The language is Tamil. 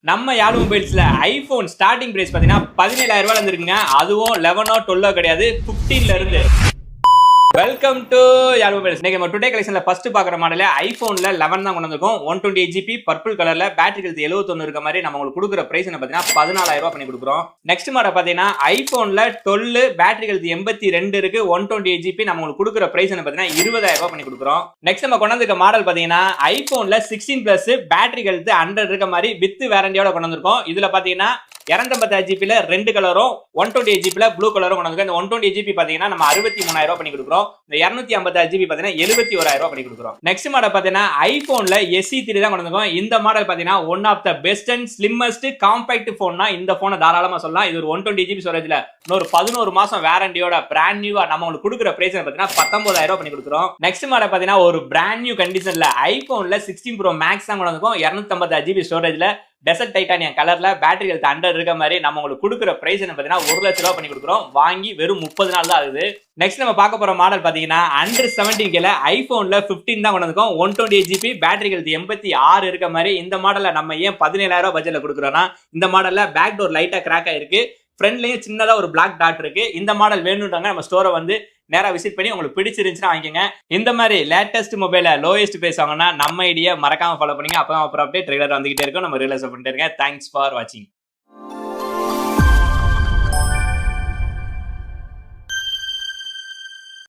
நம்ம யாழ் மொபைல்ஸ்ல ஐபோன் ஸ்டார்டிங் பிரைஸ் பாத்தீங்கன்னா 17,000 ரூபாயில இருக்குங்க. அதுவும் 11 12 கிடையாது, 15ல இருந்து. Welcome to Yarl mobiles. இன்னைக்கு நம்ம டுடே கலெக்ஷன்ல ஃபர்ஸ்ட் பாக்குற மாடல் ஐபோன்ல 11 தான் கொண்டு வந்திருக்கோம். 128 GB பர்பிள் கலர்ல பேட்டரி ஹெல்த் 71 இருக்க மாதிரி நம்ம உங்களுக்கு கொடுக்குற பிரைஸ் என்ன பாத்தீங்கன்னா 14,000 ரூபாய் பண்ணி கொடுக்குறோம். நெக்ஸ்ட் மாடல் பாத்தீங்கன்னா ஐபோன்ல 12 பேட்டரி ஹெல்த் 82 இருக்கு, 128 GB நம்ம உங்களுக்கு கொடுக்குற பிரைஸ் என்ன பாத்தீங்கன்னா 20,000 ரூபாய் பண்ணி கொடுக்குறோம். நெக்ஸ்ட் நம்ம கொண்டு வந்திருக்க மாடல் பாத்தீங்கன்னா ஐபோன்ல 16 பிளஸ் பேட்டரி ஹெல்த் 100 இருக்க மாதிரி வித் வாரண்டியோட கொண்டு வந்திருக்கோம். இதுல பாத்தீங்கன்னா 256 GB ல ரெண்டு கலரும் 128 GB ல ப்ளூ கலரும் கொண்டு வந்திருக்கோம். இந்த 128 GB பாத்தீங்கன்னா நம்ம 63,000 ரூபாய் பண்ணி கொடுக்குறோம். இந்த 256 GB பாத்தீங்கன்னா 71,000 ரூபாய் பண்ணி கொடுக்குறோம். நெக்ஸ்ட் மாடல் பாத்தீங்கன்னா ஐபோன்ல SE3 தான் கொண்டு வந்திருக்கோம். இந்த மாடல் பாத்தீங்கன்னா one of the best and slimmest compact போன்னா இந்த போனை தாராளமா சொல்லலாம். இது ஒரு 120 GB ஸ்டோரேஜ்ல இன்னொரு 11 மாசம் வாரண்டியோட பிராண்ட் நியூவா நம்ம உங்களுக்கு கொடுக்குற பிரைஸ் பாத்தீங்கன்னா 19,000 ரூபாய் பண்ணி கொடுக்குறோம். நெக்ஸ்ட் மாடல் பாத்தீங்கன்னா ஒரு பிராண்ட் நியூ கண்டிஷன்ல ஐபோன்ல 16 Pro Max தான் கொண்டு வந்திருக்கோம். 256 GB ஸ்டோரேஜ்ல டெசர்ட் டைட்டானியம் கலர்ல பேட்டரி ஹெல்த் 100 இருக்க மாதிரி நம்ம உங்களுக்கு கொடுக்குற பிரைஸ் என்ன பாத்தீங்கன்னா 1 லட்சம் ரூபாய் பண்ணி கொடுக்குறோம். வாங்கி வெறும் 30 நாள் தான் ஆகுது. நெக்ஸ்ட் நம்ம பார்க்க போற மாடல் பாத்தீங்கன்னா அண்டர் 17K ல ஐபோன்ல 15 தான் கொண்டு வந்திருக்கோம். 128 GB பேட்டரி ஹெல்த் 86 இருக்க மாதிரி இந்த மாடல்ல நம்ம ஏன் 17,000 ரூபாய் பட்ஜெட்ல கொடுக்குறோம்னா, இந்த மாடல்ல பேக் டோர் லைட்டா கிராக் ஆயிருக்கு, ஃப்ரண்ட்லயும் சின்னதா ஒரு பிளாக் டாட் இருக்கு. இந்த மாடல் வேணும்ன்றாங்க நம்ம ஸ்டோரை வந்து நேரா விசிட் பண்ணி உங்களுக்கு பிடிச்சிருந்துச்சுன்னா வாங்கிக்கங்க. இந்த மாதிரி லேட்டஸ்ட் மொபைல லோயஸ்ட் பிரைஸ் வாங்கினா நம்ம ஐடியா மறக்காம ஃபாலோ பண்ணுங்க. அப்பதான் அப்புறம் அப்டேட் ரெகுலரா வந்துகிட்டே இருக்கும். நம்ம ரியலைஸ் பண்ணிட்டே இருக்கேன். தேங்க்ஸ் ஃபார் வாட்சிங்.